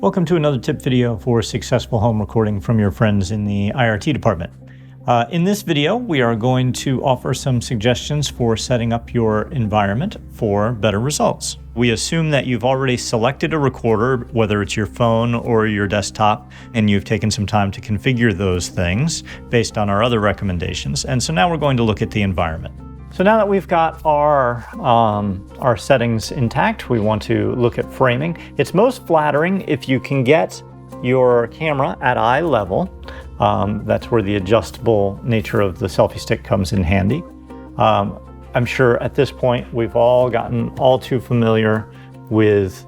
Welcome to another tip video for successful home recording from your friends in the IRT department. In this video, we are going to offer some suggestions for setting up your environment for better results. We assume that you've already selected a recorder, whether it's your phone or your desktop, and you've taken some time to configure those things based on our other recommendations. And so now we're going to look at the environment. So now that we've got our settings intact, we want to look at framing. It's most flattering if you can get your camera at eye level. That's where the adjustable nature of the selfie stick comes in handy. I'm sure at this point we've all gotten all too familiar with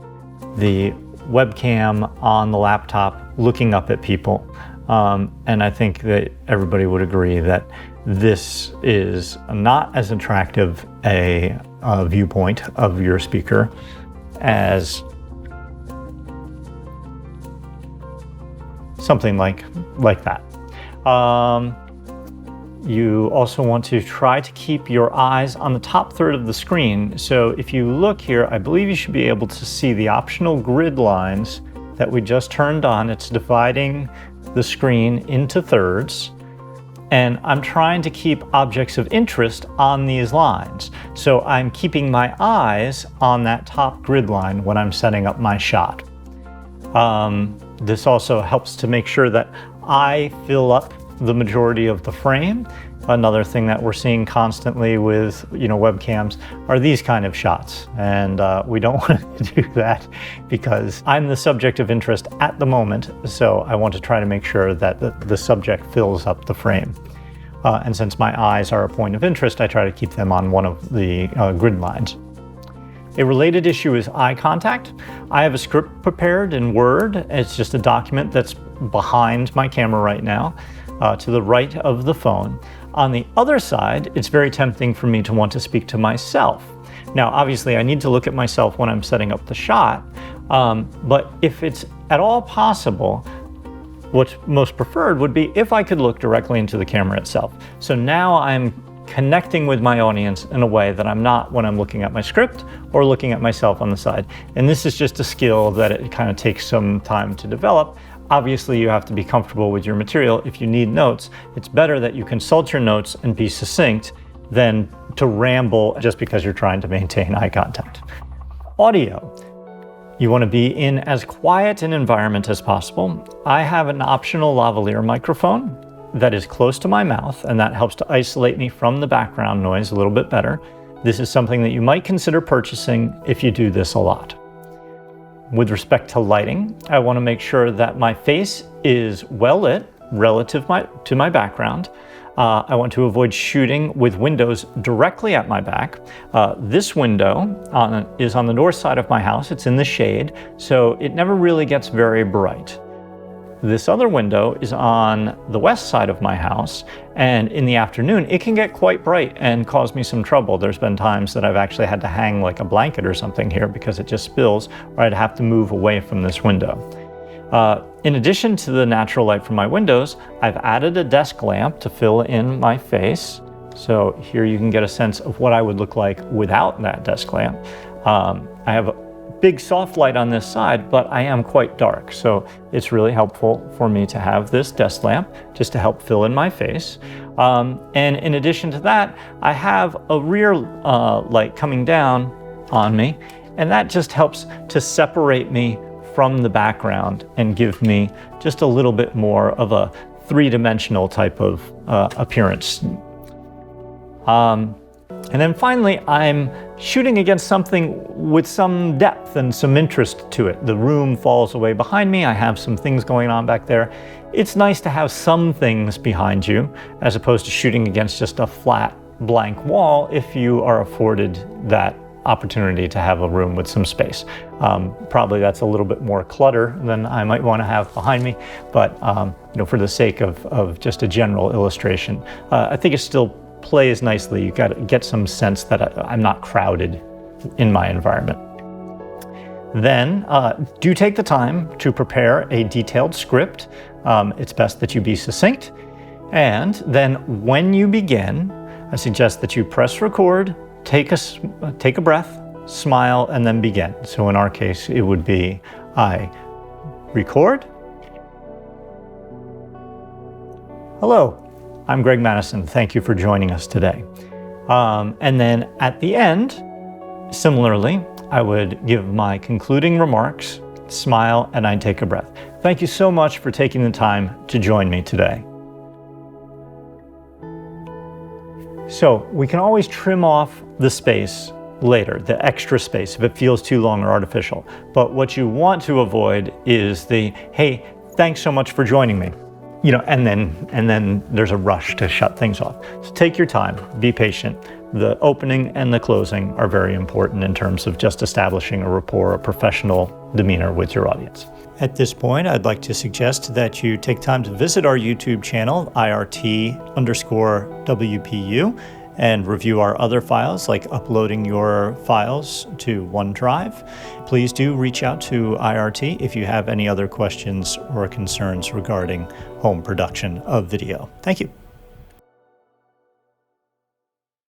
the webcam on the laptop looking up at people. And I think that everybody would agree that this is not as attractive a viewpoint of your speaker as something like that. You also want to try to keep your eyes on the top third of the screen. So if you look here, I believe you should be able to see the optional grid lines that we just turned on. It's dividing the screen into thirds. And I'm trying to keep objects of interest on these lines. So I'm keeping my eyes on that top grid line when I'm setting up my shot. This also helps to make sure that I fill up the majority of the frame. Another thing that we're seeing constantly with webcams are these kind of shots, and we don't want to do that because I'm the subject of interest at the moment, so I want to try to make sure that the subject fills up the frame. And since my eyes are a point of interest, I try to keep them on one of the grid lines. A related issue is eye contact. I have a script prepared in Word. It's just a document that's behind my camera right now, to the right of the phone. On the other side, it's very tempting for me to want to speak to myself. Now, obviously, I need to look at myself when I'm setting up the shot, but if it's at all possible, what's most preferred would be if I could look directly into the camera itself. So now I'm connecting with my audience in a way that I'm not when I'm looking at my script or looking at myself on the side. And this is just a skill that it kind of takes some time to develop. Obviously, you have to be comfortable with your material. If you need notes, it's better that you consult your notes and be succinct than to ramble just because you're trying to maintain eye contact. Audio. You want to be in as quiet an environment as possible. I have an optional lavalier microphone that is close to my mouth, and that helps to isolate me from the background noise a little bit better. This is something that you might consider purchasing if you do this a lot. With respect to lighting, I want to make sure that my face is well lit relative to my background. I want to avoid shooting with windows directly at my back. This window is on the north side of my house. It's in the shade, so it never really gets very bright. This other window is on the west side of my house, and in the afternoon it can get quite bright and cause me some trouble. There's been times that I've actually had to hang like a blanket or something here because it just spills, or I'd have to move away from this window. In addition to the natural light from my windows, I've added a desk lamp to fill in my face. So here you can get a sense of what I would look like without that desk lamp. I have a big soft light on this side, but I am quite dark. So it's really helpful for me to have this desk lamp just to help fill in my face. And in addition to that, I have a rear light coming down on me, and that just helps to separate me from the background and give me just a little bit more of a three-dimensional type of appearance. And then finally, I'm shooting against something with some depth and some interest to it. The room falls away behind me. I have some things going on back there. It's nice to have some things behind you as opposed to shooting against just a flat, blank wall if you are afforded that opportunity to have a room with some space. Probably that's a little bit more clutter than I might want to have behind me, but for the sake of just a general illustration, I think it still plays nicely. You got to get some sense that I'm not crowded in my environment. Then do take the time to prepare a detailed script. It's best that you be succinct. And then when you begin, I suggest that you press record, take a breath, smile, and then begin. So in our case, it would be I record. Hello, I'm Greg Madison. Thank you for joining us today. And then at the end, similarly, I would give my concluding remarks, smile, and I'd take a breath. Thank you so much for taking the time to join me today. So we can always trim off the space later, the extra space, if it feels too long or artificial. But what you want to avoid is the, hey, thanks so much for joining me. And then there's a rush to shut things off. So take your time, be patient. The opening and the closing are very important in terms of just establishing a rapport, a professional demeanor with your audience. At this point, I'd like to suggest that you take time to visit our YouTube channel, IRT_WPU, and review our other files, like uploading your files to OneDrive. Please do reach out to IRT if you have any other questions or concerns regarding home production of video. Thank you.